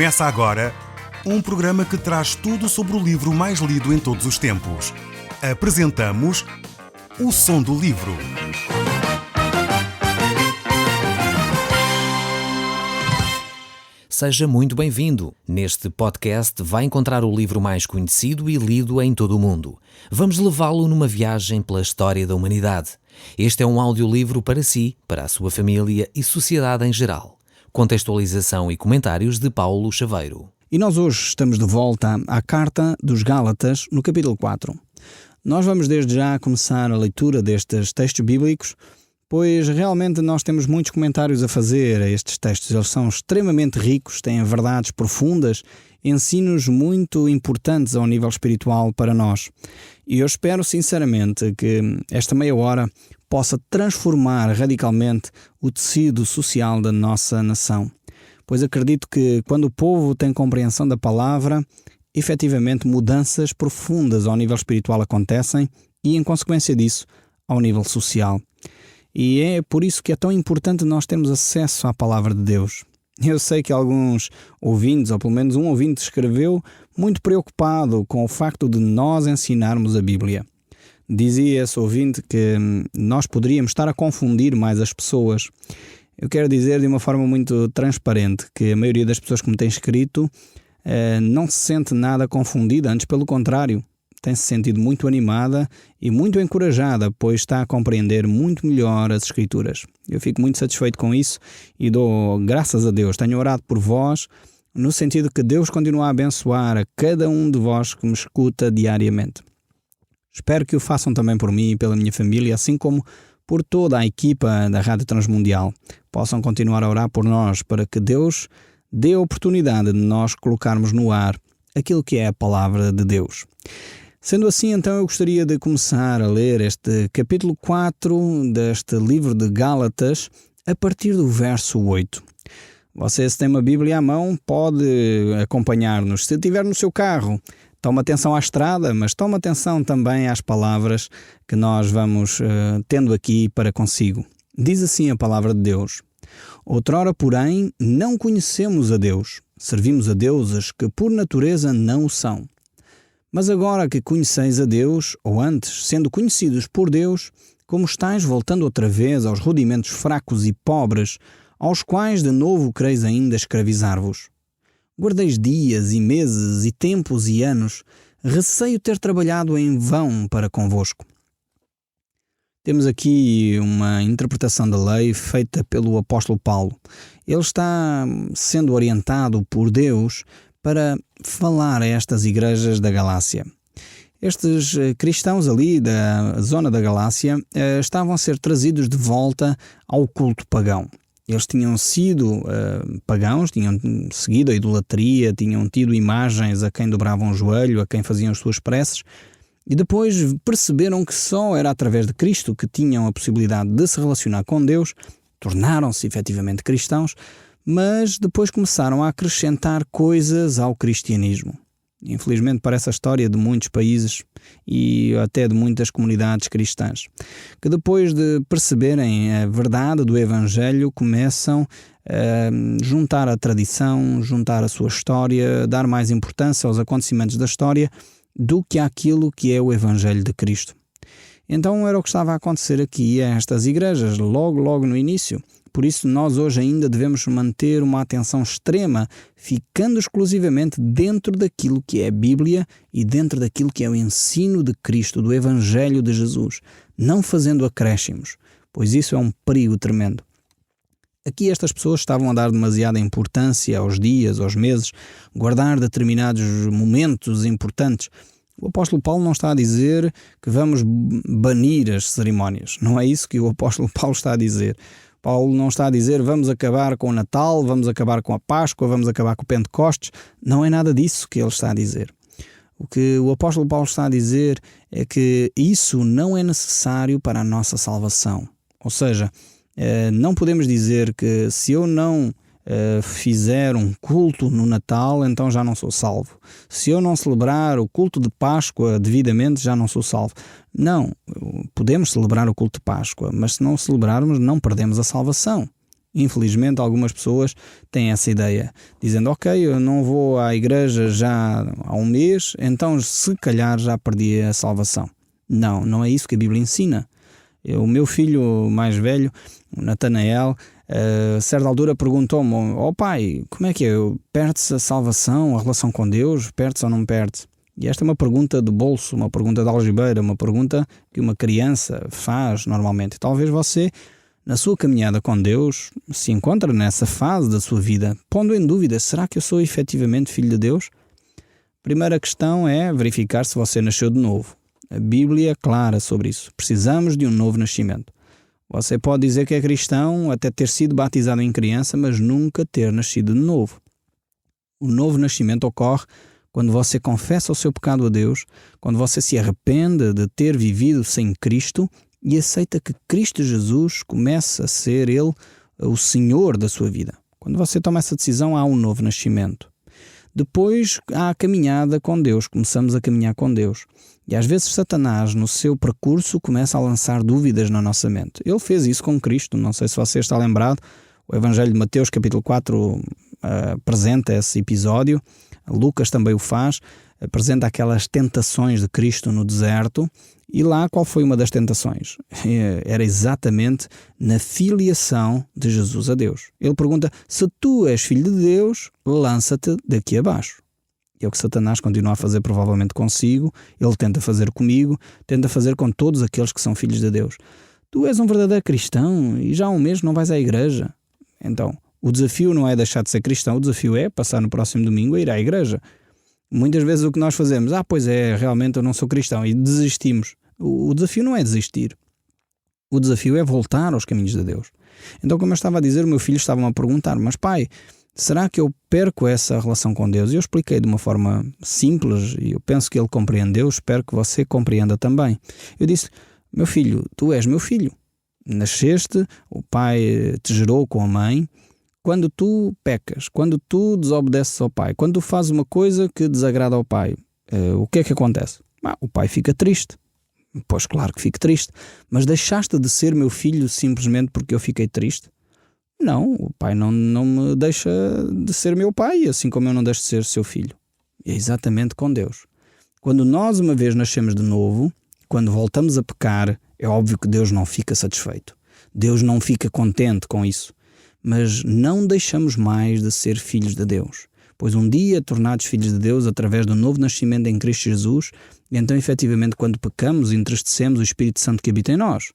Começa agora um programa que traz tudo sobre o livro mais lido em todos os tempos. Apresentamos O Som do Livro. Seja muito bem-vindo. Neste podcast vai encontrar o livro mais conhecido e lido em todo o mundo. Vamos levá-lo numa viagem pela história da humanidade. Este é um audiolivro para si, para a sua família e sociedade em geral. Contextualização e comentários de Paulo Chaveiro. E nós hoje estamos de volta à Carta dos Gálatas, no capítulo 4. Nós vamos desde já começar a leitura destes textos bíblicos, pois realmente nós temos muitos comentários a fazer a estes textos. Eles são extremamente ricos, têm verdades profundas, ensinos muito importantes ao nível espiritual para nós. E eu espero sinceramente que esta meia hora possa transformar radicalmente o tecido social da nossa nação. Pois acredito que quando o povo tem compreensão da palavra, efetivamente mudanças profundas ao nível espiritual acontecem e, em consequência disso, ao nível social. E é por isso que é tão importante nós termos acesso à palavra de Deus. Eu sei que alguns ouvintes, ou pelo menos um ouvinte, escreveu muito preocupado com o facto de nós ensinarmos a Bíblia. Dizia esse ouvinte que nós poderíamos estar a confundir mais as pessoas. Eu quero dizer de uma forma muito transparente que a maioria das pessoas que me têm escrito não se sente nada confundida, antes pelo contrário, tem-se sentido muito animada e muito encorajada, pois está a compreender muito melhor as Escrituras. Eu fico muito satisfeito com isso e dou graças a Deus. Tenho orado por vós, no sentido que Deus continue a abençoar a cada um de vós que me escuta diariamente. Espero que o façam também por mim e pela minha família, assim como por toda a equipa da Rádio Transmundial. Possam continuar a orar por nós para que Deus dê a oportunidade de nós colocarmos no ar aquilo que é a palavra de Deus. Sendo assim, então, eu gostaria de começar a ler este capítulo 4 deste livro de Gálatas a partir do verso 8. Você, se tem uma Bíblia à mão, pode acompanhar-nos. Se estiver no seu carro, toma atenção à estrada, mas toma atenção também às palavras que nós vamos tendo aqui para consigo. Diz assim a palavra de Deus: Outrora, porém, não conhecemos a Deus. Servimos a deuses que por natureza não o são. Mas agora que conheceis a Deus, ou antes, sendo conhecidos por Deus, como estáis voltando outra vez aos rudimentos fracos e pobres, aos quais de novo quereis ainda escravizar-vos. Guardeis dias e meses e tempos e anos, receio ter trabalhado em vão para convosco. Temos aqui uma interpretação da lei feita pelo apóstolo Paulo. Ele está sendo orientado por Deus para falar a estas igrejas da Galácia. Estes cristãos ali da zona da Galácia estavam a ser trazidos de volta ao culto pagão. Eles tinham sido pagãos, tinham seguido a idolatria, tinham tido imagens a quem dobravam o joelho, a quem faziam as suas preces, e depois perceberam que só era através de Cristo que tinham a possibilidade de se relacionar com Deus, tornaram-se efetivamente cristãos, mas depois começaram a acrescentar coisas ao cristianismo. Infelizmente, parece a história de muitos países e até de muitas comunidades cristãs, que depois de perceberem a verdade do Evangelho, começam a juntar a tradição, juntar a sua história, dar mais importância aos acontecimentos da história do que àquilo que é o Evangelho de Cristo. Então era o que estava a acontecer aqui a estas igrejas, logo no início. Por isso nós hoje ainda devemos manter uma atenção extrema, ficando exclusivamente dentro daquilo que é a Bíblia e dentro daquilo que é o ensino de Cristo, do Evangelho de Jesus, não fazendo acréscimos, pois isso é um perigo tremendo. Aqui estas pessoas estavam a dar demasiada importância aos dias, aos meses, guardar determinados momentos importantes. O apóstolo Paulo não está a dizer que vamos banir as cerimónias. Não é isso que o apóstolo Paulo está a dizer. Paulo não está a dizer vamos acabar com o Natal, vamos acabar com a Páscoa, vamos acabar com o Pentecostes. Não é nada disso que ele está a dizer. O que o apóstolo Paulo está a dizer é que isso não é necessário para a nossa salvação. Ou seja, não podemos dizer que se eu não fizer um culto no Natal, então já não sou salvo. Se eu não celebrar o culto de Páscoa devidamente, já não sou salvo. Não, podemos celebrar o culto de Páscoa, mas se não o celebrarmos, não perdemos a salvação. Infelizmente, algumas pessoas têm essa ideia, dizendo: ok, eu não vou à igreja já há um mês, então se calhar já perdi a salvação. Não, não é isso que a Bíblia ensina. O meu filho mais velho, o Natanael, a certa altura perguntou-me: pai, como é que é? Perde-se a salvação, a relação com Deus? Perde-se ou não perde-se? E esta é uma pergunta de bolso, uma pergunta de algibeira, uma pergunta que uma criança faz normalmente. Talvez você, na sua caminhada com Deus, se encontra nessa fase da sua vida, pondo em dúvida: será que eu sou efetivamente filho de Deus? Primeira questão é verificar se você nasceu de novo. A Bíblia é clara sobre isso. Precisamos de um novo nascimento. Você pode dizer que é cristão, até ter sido batizado em criança, mas nunca ter nascido de novo. O novo nascimento ocorre quando você confessa o seu pecado a Deus, quando você se arrepende de ter vivido sem Cristo e aceita que Cristo Jesus começa a ser Ele o Senhor da sua vida. Quando você toma essa decisão, há um novo nascimento. Depois há a caminhada com Deus, começamos a caminhar com Deus. E às vezes Satanás, no seu percurso, começa a lançar dúvidas na nossa mente. Ele fez isso com Cristo, não sei se você está lembrado. O Evangelho de Mateus, capítulo 4, apresenta esse episódio. Lucas também o faz, apresenta aquelas tentações de Cristo no deserto. E lá qual foi uma das tentações? Era exatamente na filiação de Jesus a Deus. Ele pergunta: se tu és filho de Deus, lança-te daqui abaixo. E é o que Satanás continua a fazer provavelmente consigo. Ele tenta fazer comigo, tenta fazer com todos aqueles que são filhos de Deus. Tu és um verdadeiro cristão e já há um mês não vais à igreja. Então, o desafio não é deixar de ser cristão, o desafio é passar no próximo domingo a ir à igreja. Muitas vezes o que nós fazemos: pois é, realmente eu não sou cristão, e desistimos. O desafio não é desistir. O desafio é voltar aos caminhos de Deus. Então, como eu estava a dizer, o meu filho estava-me a perguntar: mas pai, será que eu perco essa relação com Deus? E eu expliquei de uma forma simples e eu penso que ele compreendeu, espero que você compreenda também. Eu disse: meu filho, tu és meu filho. Nasceste, o pai te gerou com a mãe. Quando tu pecas, quando tu desobedeces ao pai, quando tu fazes uma coisa que desagrada ao pai, o que é que acontece? O pai fica triste. Pois claro que fico triste. Mas deixaste de ser meu filho simplesmente porque eu fiquei triste? Não, o pai não me deixa de ser meu pai, assim como eu não deixo de ser seu filho. E é exatamente com Deus. Quando nós uma vez nascemos de novo, quando voltamos a pecar, é óbvio que Deus não fica satisfeito. Deus não fica contente com isso. Mas não deixamos mais de ser filhos de Deus. Pois um dia, tornados filhos de Deus através do novo nascimento em Cristo Jesus, então efetivamente quando pecamos, entristecemos o Espírito Santo que habita em nós.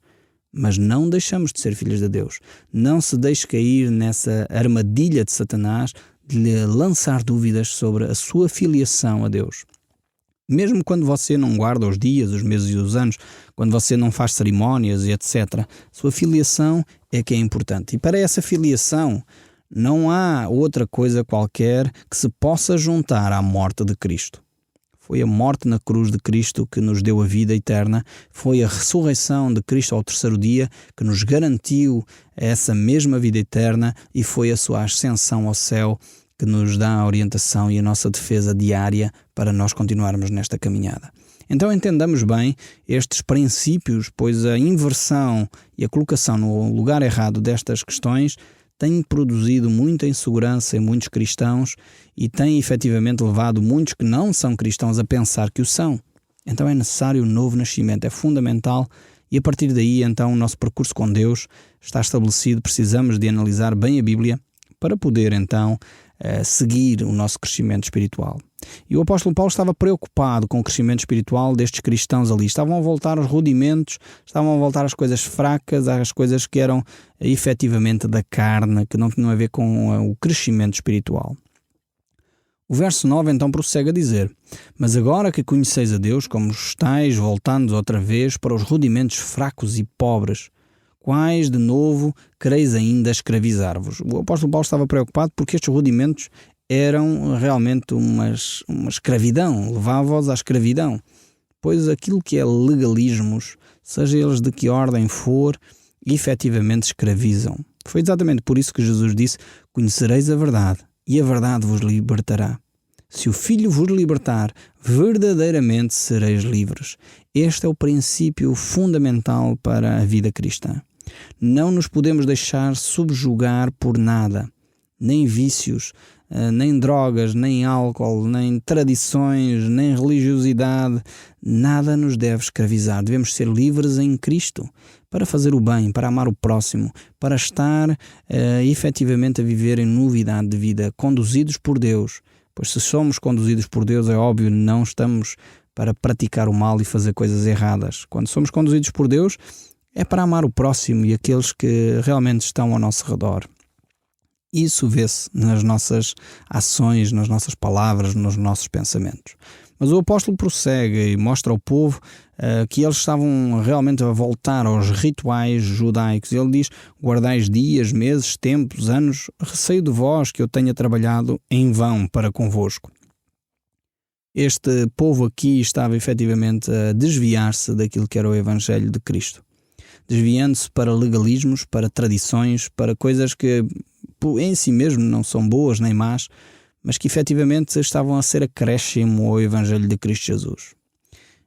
Mas não deixamos de ser filhos de Deus. Não se deixe cair nessa armadilha de Satanás de lhe lançar dúvidas sobre a sua filiação a Deus. Mesmo quando você não guarda os dias, os meses e os anos, quando você não faz cerimónias e etc., sua filiação é que é importante. E para essa filiação não há outra coisa qualquer que se possa juntar à morte de Cristo. Foi a morte na cruz de Cristo que nos deu a vida eterna. Foi a ressurreição de Cristo ao terceiro dia que nos garantiu essa mesma vida eterna, e foi a sua ascensão ao céu que nos dá a orientação e a nossa defesa diária para nós continuarmos nesta caminhada. Então entendamos bem estes princípios, pois a inversão e a colocação no lugar errado destas questões tem produzido muita insegurança em muitos cristãos e tem efetivamente levado muitos que não são cristãos a pensar que o são. Então é necessário um novo nascimento, é fundamental, e a partir daí então o nosso percurso com Deus está estabelecido. Precisamos de analisar bem a Bíblia para poder então seguir o nosso crescimento espiritual. E o apóstolo Paulo estava preocupado com o crescimento espiritual destes cristãos ali. Estavam a voltar aos rudimentos, estavam a voltar às coisas fracas, às coisas que eram efetivamente da carne, que não tinham a ver com o crescimento espiritual. O verso 9 então prossegue a dizer: mas agora que conheceis a Deus, como estáis voltando outra vez para os rudimentos fracos e pobres, quais de novo quereis ainda escravizar-vos? O apóstolo Paulo estava preocupado porque estes rudimentos eram realmente uma escravidão, levava-os à escravidão. Pois aquilo que é legalismos, seja eles de que ordem for, efetivamente escravizam. Foi exatamente por isso que Jesus disse: conhecereis a verdade, e a verdade vos libertará. Se o Filho vos libertar, verdadeiramente sereis livres. Este é o princípio fundamental para a vida cristã. Não nos podemos deixar subjugar por nada, nem vícios, nem drogas, nem álcool, nem tradições, nem religiosidade. Nada nos deve escravizar. Devemos ser livres em Cristo para fazer o bem, para amar o próximo, para estar efetivamente a viver em novidade de vida, conduzidos por Deus. Pois se somos conduzidos por Deus, é óbvio, não estamos para praticar o mal e fazer coisas erradas. Quando somos conduzidos por Deus, é para amar o próximo e aqueles que realmente estão ao nosso redor. Isso vê-se nas nossas ações, nas nossas palavras, nos nossos pensamentos. Mas o apóstolo prossegue e mostra ao povo que eles estavam realmente a voltar aos rituais judaicos. Ele diz: guardais dias, meses, tempos, anos, receio de vós que eu tenha trabalhado em vão para convosco. Este povo aqui estava efetivamente a desviar-se daquilo que era o Evangelho de Cristo. Desviando-se para legalismos, para tradições, para coisas que em si mesmo não são boas nem más, mas que efetivamente estavam a ser acréscimo ao Evangelho de Cristo Jesus.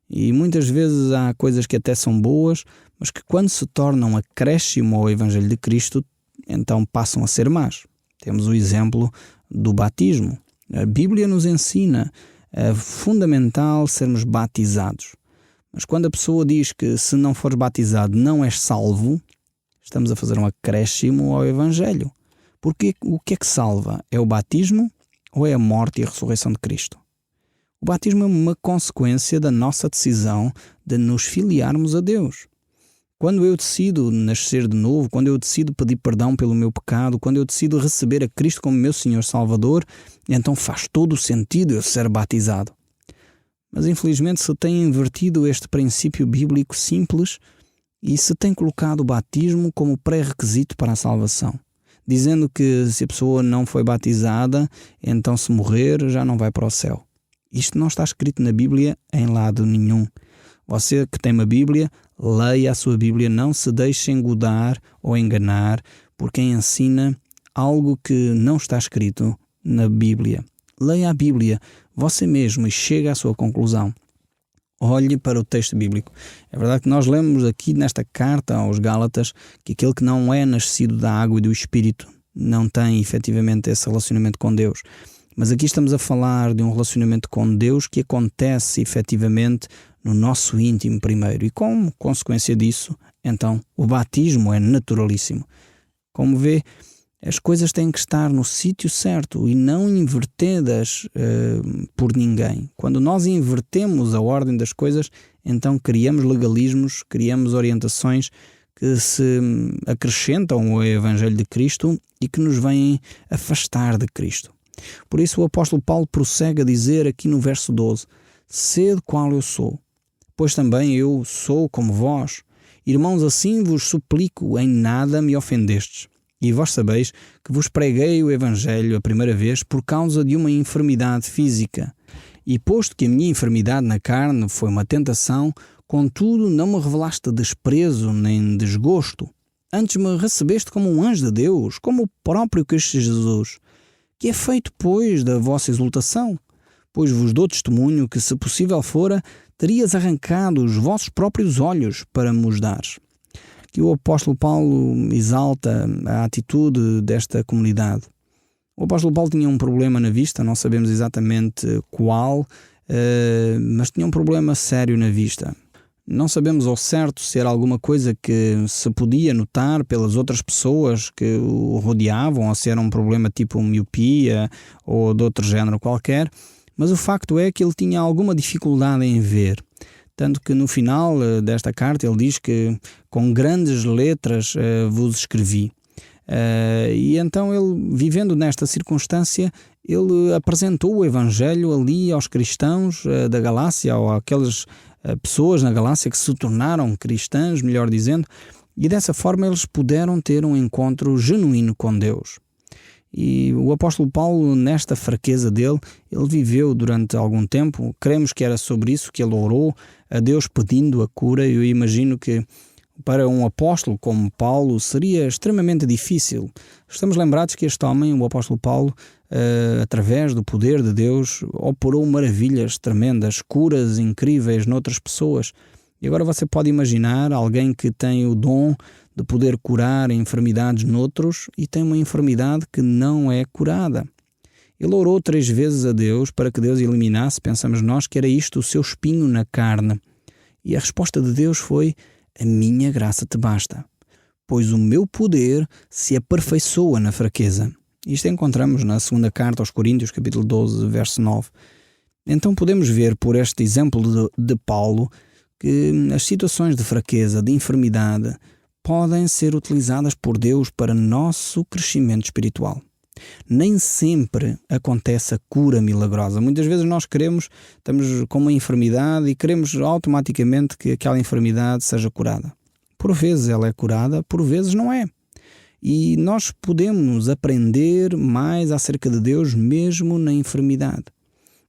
E muitas vezes há coisas que até são boas, mas que quando se tornam acréscimo ao Evangelho de Cristo, então passam a ser más. Temos o exemplo do batismo. A Bíblia nos ensina, é fundamental sermos batizados. Mas quando a pessoa diz que se não fores batizado não és salvo, estamos a fazer um acréscimo ao Evangelho. Porque o que é que salva? É o batismo ou é a morte e a ressurreição de Cristo? O batismo é uma consequência da nossa decisão de nos filiarmos a Deus. Quando eu decido nascer de novo, quando eu decido pedir perdão pelo meu pecado, quando eu decido receber a Cristo como meu Senhor Salvador, então faz todo o sentido eu ser batizado. Mas infelizmente se tem invertido este princípio bíblico simples e se tem colocado o batismo como pré-requisito para a salvação, dizendo que se a pessoa não foi batizada, então se morrer já não vai para o céu. Isto não está escrito na Bíblia em lado nenhum. Você que tem uma Bíblia, leia a sua Bíblia, não se deixe engodar ou enganar por quem ensina algo que não está escrito na Bíblia. Leia a Bíblia você mesmo e chegue à sua conclusão. Olhe para o texto bíblico. É verdade que nós lemos aqui nesta carta aos Gálatas que aquele que não é nascido da água e do Espírito não tem efetivamente esse relacionamento com Deus. Mas aqui estamos a falar de um relacionamento com Deus que acontece efetivamente no nosso íntimo primeiro. E como consequência disso, então, o batismo é naturalíssimo. Como vê, as coisas têm que estar no sítio certo e não invertidas por ninguém. Quando nós invertemos a ordem das coisas, então criamos legalismos, criamos orientações que se acrescentam ao Evangelho de Cristo e que nos vêm afastar de Cristo. Por isso o apóstolo Paulo prossegue a dizer aqui no verso 12: sede qual eu sou, pois também eu sou como vós. Irmãos, assim vos suplico, em nada me ofendestes. E vós sabeis que vos preguei o Evangelho a primeira vez por causa de uma enfermidade física. E posto que a minha enfermidade na carne foi uma tentação, contudo não me revelaste desprezo nem desgosto. Antes me recebeste como um anjo de Deus, como o próprio Cristo Jesus. Que é feito, pois, da vossa exultação? Pois vos dou testemunho que, se possível fora, terias arrancado os vossos próprios olhos para me os dares. Que o apóstolo Paulo exalta a atitude desta comunidade. O apóstolo Paulo tinha um problema na vista, não sabemos exatamente qual, mas tinha um problema sério na vista. Não sabemos ao certo se era alguma coisa que se podia notar pelas outras pessoas que o rodeavam, ou se era um problema tipo miopia ou de outro género qualquer, mas o facto é que ele tinha alguma dificuldade em ver. Tanto que no final desta carta ele diz que com grandes letras vos escrevi. E então ele, vivendo nesta circunstância, ele apresentou o Evangelho ali aos cristãos da Galácia, ou àquelas pessoas na Galácia que se tornaram cristãs, melhor dizendo, e dessa forma eles puderam ter um encontro genuíno com Deus. E o apóstolo Paulo, nesta fraqueza dele, ele viveu durante algum tempo, cremos que era sobre isso que ele orou a Deus pedindo a cura. Eu imagino que para um apóstolo como Paulo seria extremamente difícil. Estamos lembrados que este homem, o apóstolo Paulo, através do poder de Deus, operou maravilhas tremendas, curas incríveis noutras pessoas. E agora você pode imaginar alguém que tem o dom de poder curar enfermidades noutros e tem uma enfermidade que não é curada. Ele orou 3 vezes a Deus para que Deus eliminasse, pensamos nós, que era isto o seu espinho na carne. E a resposta de Deus foi: a minha graça te basta, pois o meu poder se aperfeiçoa na fraqueza. Isto encontramos na segunda carta aos Coríntios, capítulo 12, verso 9. Então podemos ver por este exemplo de Paulo que as situações de fraqueza, de enfermidade, podem ser utilizadas por Deus para nosso crescimento espiritual. Nem sempre acontece a cura milagrosa. Muitas vezes nós estamos com uma enfermidade e queremos automaticamente que aquela enfermidade seja curada. Por vezes ela é curada, por vezes não é. E nós podemos aprender mais acerca de Deus mesmo na enfermidade.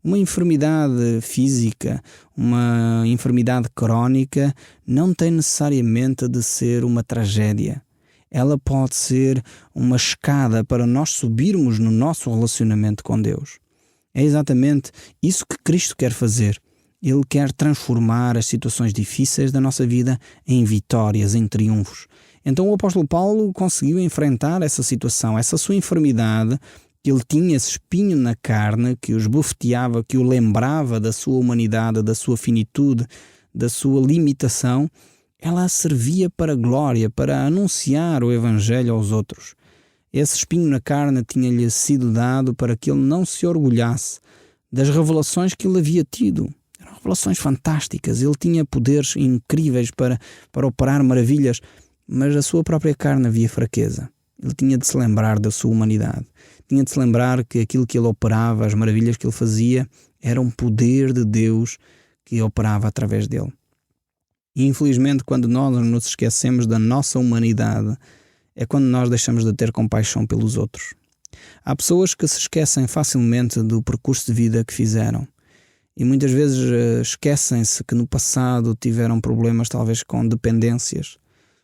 Uma enfermidade física, uma enfermidade crónica, não tem necessariamente de ser uma tragédia. Ela pode ser uma escada para nós subirmos no nosso relacionamento com Deus. É exatamente isso que Cristo quer fazer. Ele quer transformar as situações difíceis da nossa vida em vitórias, em triunfos. Então o apóstolo Paulo conseguiu enfrentar essa situação, essa sua enfermidade, que ele tinha esse espinho na carne, que o esbofeteava, que o lembrava da sua humanidade, da sua finitude, da sua limitação. Ela servia para a glória, para anunciar o Evangelho aos outros. Esse espinho na carne tinha-lhe sido dado para que ele não se orgulhasse das revelações que ele havia tido. Eram revelações fantásticas, ele tinha poderes incríveis para operar maravilhas, mas a sua própria carne havia fraqueza. Ele tinha de se lembrar da sua humanidade. Tinha de se lembrar que aquilo que ele operava, as maravilhas que ele fazia, era um poder de Deus que operava através dele. E infelizmente, quando nós nos esquecemos da nossa humanidade, é quando nós deixamos de ter compaixão pelos outros. Há pessoas que se esquecem facilmente do percurso de vida que fizeram. E muitas vezes esquecem-se que no passado tiveram problemas talvez com dependências.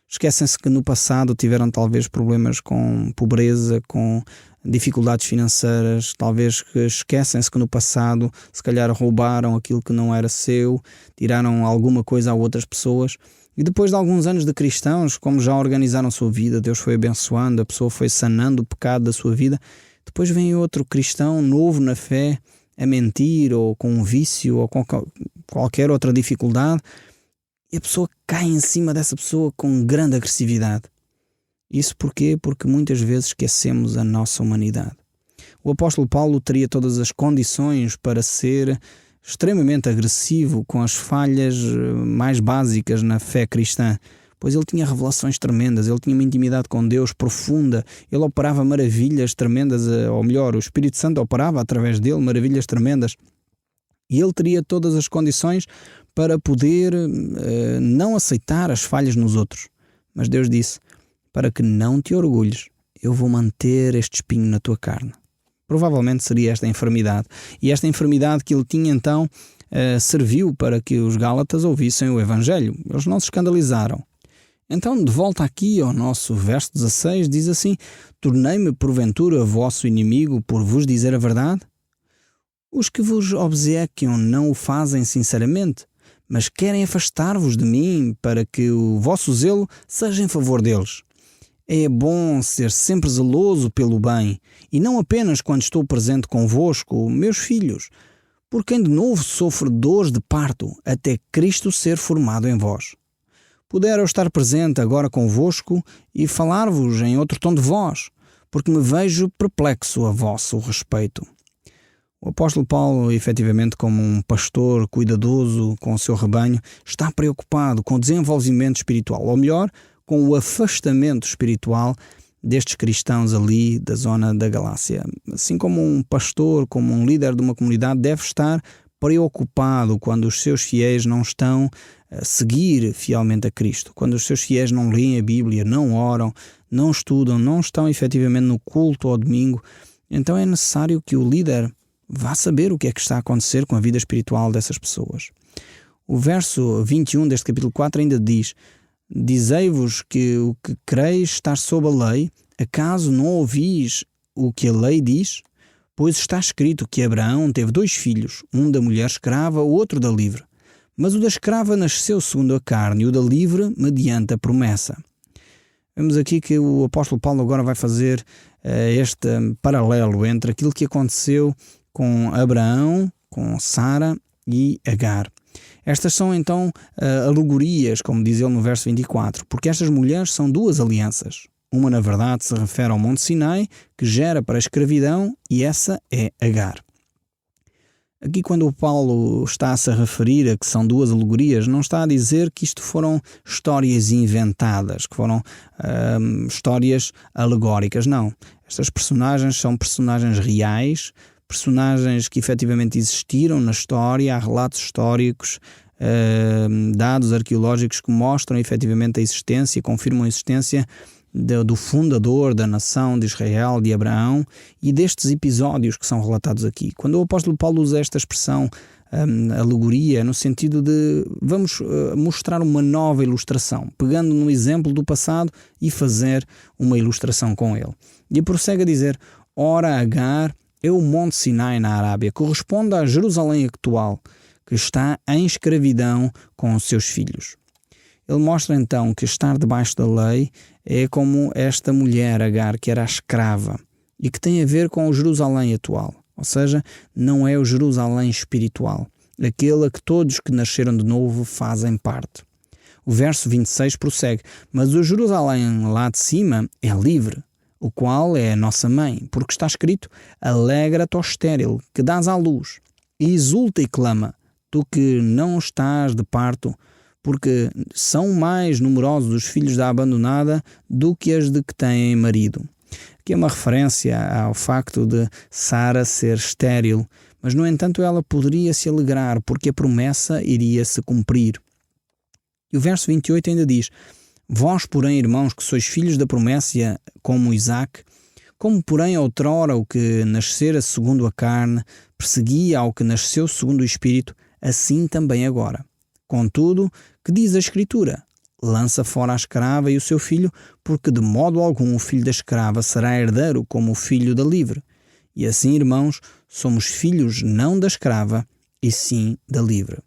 Esquecem-se que no passado tiveram talvez problemas com pobreza, com dificuldades financeiras, talvez esquecem-se que no passado se calhar roubaram aquilo que não era seu, tiraram alguma coisa a outras pessoas. E depois de alguns anos de cristãos, como já organizaram a sua vida, Deus foi abençoando, a pessoa foi sanando o pecado da sua vida, depois vem outro cristão novo na fé a mentir ou com um vício ou com qualquer outra dificuldade, e a pessoa cai em cima dessa pessoa com grande agressividade. Isso porquê? Porque muitas vezes esquecemos a nossa humanidade. O apóstolo Paulo teria todas as condições para ser extremamente agressivo com as falhas mais básicas na fé cristã, pois ele tinha revelações tremendas, ele tinha uma intimidade com Deus profunda, ele operava maravilhas tremendas, ou melhor, o Espírito Santo operava através dele maravilhas tremendas. E ele teria todas as condições para poder não aceitar as falhas nos outros. Mas Deus disse: para que não te orgulhes, eu vou manter este espinho na tua carne. Provavelmente seria esta enfermidade. E esta enfermidade que ele tinha então serviu para que os Gálatas ouvissem o Evangelho. Eles não se escandalizaram. Então, de volta aqui ao nosso verso 16, diz assim: tornei-me porventura vosso inimigo por vos dizer a verdade? Os que vos obsequiam não o fazem sinceramente, mas querem afastar-vos de mim para que o vosso zelo seja em favor deles. É bom ser sempre zeloso pelo bem, e não apenas quando estou presente convosco, meus filhos, por quem de novo sofre dores de parto, até Cristo ser formado em vós. Pudera eu estar presente agora convosco e falar-vos em outro tom de voz, porque me vejo perplexo a vosso respeito. O apóstolo Paulo, efetivamente, como um pastor cuidadoso com o seu rebanho, está preocupado com o desenvolvimento espiritual, ou melhor, com o afastamento espiritual destes cristãos ali da zona da Galácia. Assim como um pastor, como um líder de uma comunidade, deve estar preocupado quando os seus fiéis não estão a seguir fielmente a Cristo, quando os seus fiéis não leem a Bíblia, não oram, não estudam, não estão efetivamente no culto ao domingo. Então é necessário que o líder vá saber o que é que está a acontecer com a vida espiritual dessas pessoas. O verso 21 deste capítulo 4 ainda diz: dizei-vos que o que quereis estar sob a lei, acaso não ouvis o que a lei diz? Pois está escrito que Abraão teve 2 filhos, um da mulher escrava, o outro da livre. Mas o da escrava nasceu segundo a carne, e o da livre mediante a promessa. Vemos aqui que o apóstolo Paulo agora vai fazer este paralelo entre aquilo que aconteceu com Abraão, com Sara e Agar. Estas são então alegorias, como diz ele no verso 24, porque estas mulheres são duas alianças. Uma, na verdade, se refere ao Monte Sinai, que gera para a escravidão, e essa é Agar. Aqui, quando o Paulo está a se referir a que são duas alegorias, não está a dizer que isto foram histórias inventadas, que foram histórias alegóricas, não. Estas personagens são personagens reais, personagens que efetivamente existiram na história, há relatos históricos, dados arqueológicos que mostram efetivamente a existência, confirmam a existência do fundador da nação de Israel, de Abraão, e destes episódios que são relatados aqui. Quando o apóstolo Paulo usa esta expressão alegoria, no sentido de vamos mostrar uma nova ilustração, pegando no exemplo do passado e fazer uma ilustração com ele. E prossegue a dizer: ora, Agar é o Monte Sinai na Arábia, corresponde a Jerusalém atual, que está em escravidão com os seus filhos. Ele mostra então que estar debaixo da lei é como esta mulher Agar, que era a escrava, e que tem a ver com o Jerusalém atual, ou seja, não é o Jerusalém espiritual, aquele a que todos que nasceram de novo fazem parte. O verso 26 prossegue: mas o Jerusalém lá de cima é livre, o qual é a nossa mãe, porque está escrito: alegra-te, ó estéril, que dás à luz, e exulta e clama, tu que não estás de parto, porque são mais numerosos os filhos da abandonada do que as de que têm marido. Aqui é uma referência ao facto de Sara ser estéril, mas no entanto ela poderia se alegrar, porque a promessa iria se cumprir. E o verso 28 ainda diz: vós, porém, irmãos, que sois filhos da promessa, como Isaque, como porém outrora o que nascera segundo a carne perseguia ao que nasceu segundo o Espírito, assim também agora. Contudo, que diz a Escritura? Lança fora a escrava e o seu filho, porque de modo algum o filho da escrava será herdeiro como o filho da livre. E assim, irmãos, somos filhos não da escrava, e sim da livre.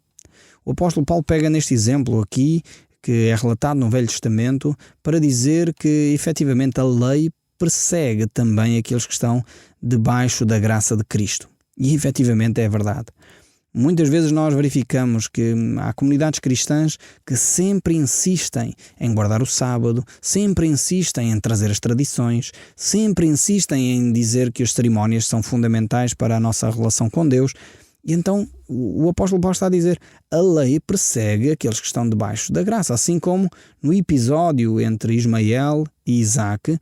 O apóstolo Paulo pega neste exemplo aqui, que é relatado no Velho Testamento, para dizer que, efetivamente, a lei persegue também aqueles que estão debaixo da graça de Cristo. E, efetivamente, é verdade. Muitas vezes nós verificamos que há comunidades cristãs que sempre insistem em guardar o sábado, sempre insistem em trazer as tradições, sempre insistem em dizer que as cerimónias são fundamentais para a nossa relação com Deus. E então o apóstolo Paulo está a dizer: a lei persegue aqueles que estão debaixo da graça, assim como no episódio entre Ismael e Isaque,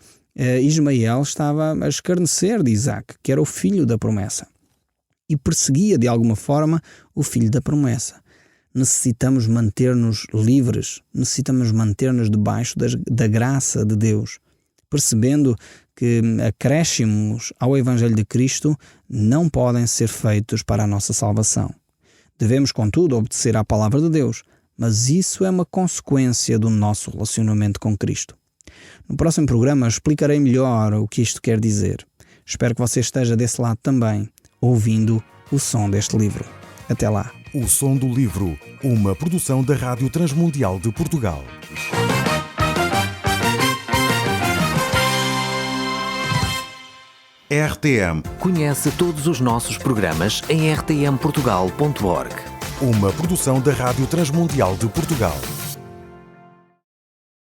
Ismael estava a escarnecer de Isaque, que era o filho da promessa, e perseguia de alguma forma o filho da promessa. Necessitamos manter-nos livres, necessitamos manter-nos debaixo da graça de Deus, percebendo que acréscimos ao Evangelho de Cristo não podem ser feitos para a nossa salvação. Devemos, contudo, obedecer à palavra de Deus, mas isso é uma consequência do nosso relacionamento com Cristo. No próximo programa explicarei melhor o que isto quer dizer. Espero que você esteja desse lado também, ouvindo o som deste livro. Até lá. O Som do Livro, uma produção da Rádio Transmundial de Portugal. RTM. Conhece todos os nossos programas em rtmportugal.org. Uma produção da Rádio Transmundial de Portugal.